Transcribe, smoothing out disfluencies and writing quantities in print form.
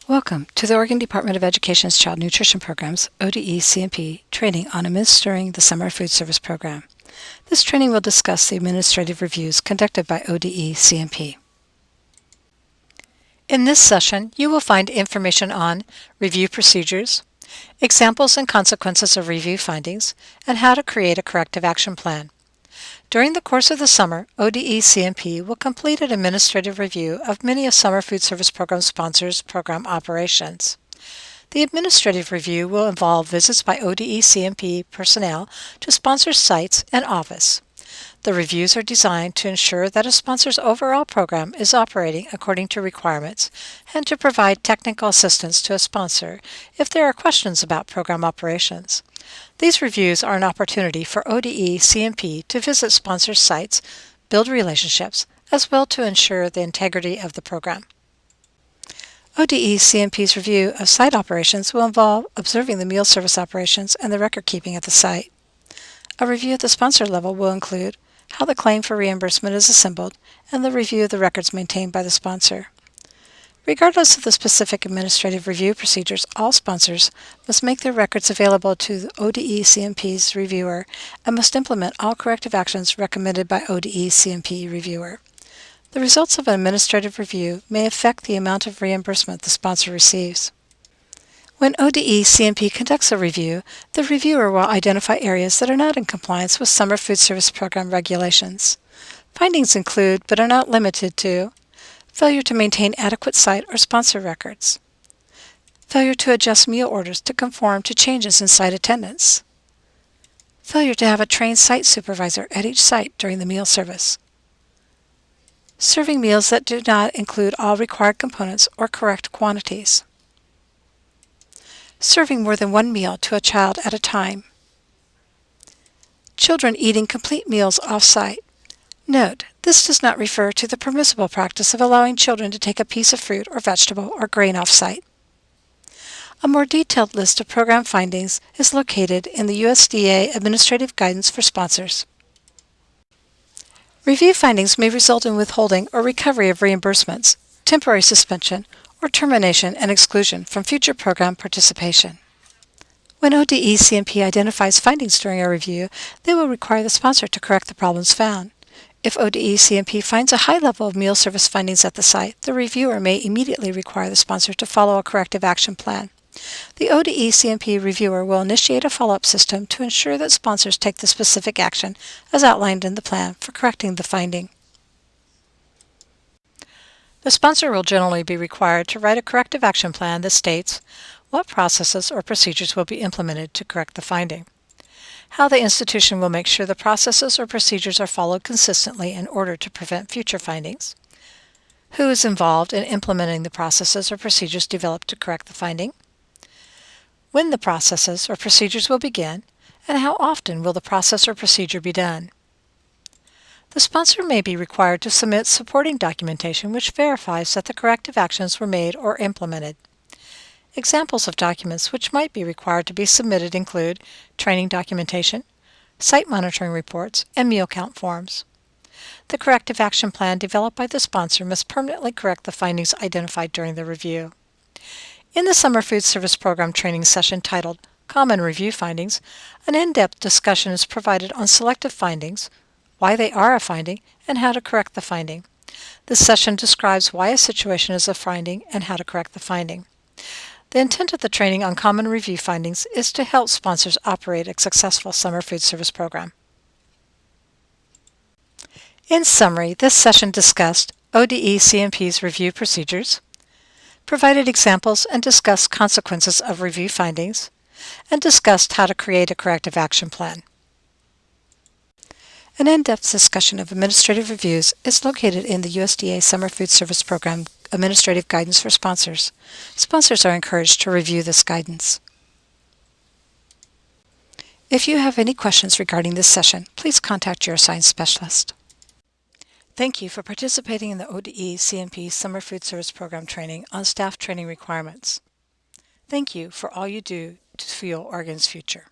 Welcome to the Oregon Department of Education's Child Nutrition Program's ODE-CMP training on administering the Summer Food Service Program. This training will discuss the administrative reviews conducted by ODE-CMP. In this session, you will find information on review procedures, examples and consequences of review findings, and how to create a corrective action plan. During the course of the summer, ODE-CMP will complete an administrative review of many of Summer Food Service Program sponsors' program operations. The administrative review will involve visits by ODE-CMP personnel to sponsors' sites and office. The reviews are designed to ensure that a sponsor's overall program is operating according to requirements and to provide technical assistance to a sponsor if there are questions about program operations. These reviews are an opportunity for ODE-CMP to visit sponsors' sites, build relationships, as well to ensure the integrity of the program. ODE-CMP's review of site operations will involve observing the meal service operations and the record keeping at the site. A review at the sponsor level will include how the claim for reimbursement is assembled and the review of the records maintained by the sponsor. Regardless of the specific administrative review procedures, all sponsors must make their records available to the ODE-CMP's reviewer and must implement all corrective actions recommended by ODE-CMP reviewer. The results of an administrative review may affect the amount of reimbursement the sponsor receives. When ODE-CMP conducts a review, the reviewer will identify areas that are not in compliance with Summer Food Service Program regulations. Findings include, but are not limited to, failure to maintain adequate site or sponsor records, failure to adjust meal orders to conform to changes in site attendance, failure to have a trained site supervisor at each site during the meal service, serving meals that do not include all required components or correct quantities, serving more than one meal to a child at a time, children eating complete meals off-site. Note, this does not refer to the permissible practice of allowing children to take a piece of fruit or vegetable or grain off-site. A more detailed list of program findings is located in the USDA Administrative Guidance for Sponsors. Review findings may result in withholding or recovery of reimbursements, temporary suspension, or termination and exclusion from future program participation. When ODE-CMP identifies findings during a review, they will require the sponsor to correct the problems found. If ODE-CMP finds a high level of meal service findings at the site, the reviewer may immediately require the sponsor to follow a corrective action plan. The ODE-CMP reviewer will initiate a follow-up system to ensure that sponsors take the specific action as outlined in the plan for correcting the finding. The sponsor will generally be required to write a corrective action plan that states what processes or procedures will be implemented to correct the finding, how the institution will make sure the processes or procedures are followed consistently in order to prevent future findings, who is involved in implementing the processes or procedures developed to correct the finding, when the processes or procedures will begin, and how often will the process or procedure be done. The sponsor may be required to submit supporting documentation which verifies that the corrective actions were made or implemented. Examples of documents which might be required to be submitted include training documentation, site monitoring reports, and meal count forms. The corrective action plan developed by the sponsor must permanently correct the findings identified during the review. In the Summer Food Service Program training session titled Common Review Findings, an in-depth discussion is provided on selective findings, why they are a finding, and how to correct the finding. This session describes why a situation is a finding and how to correct the finding. The intent of the training on common review findings is to help sponsors operate a successful summer food service program. In summary, this session discussed ODE-CMP's review procedures, provided examples and discussed consequences of review findings, and discussed how to create a corrective action plan. An in-depth discussion of administrative reviews is located in the USDA Summer Food Service Program Administrative Guidance for Sponsors. Sponsors are encouraged to review this guidance. If you have any questions regarding this session, please contact your assigned specialist. Thank you for participating in the ODE-CMP Summer Food Service Program training on staff training requirements. Thank you for all you do to fuel Oregon's future.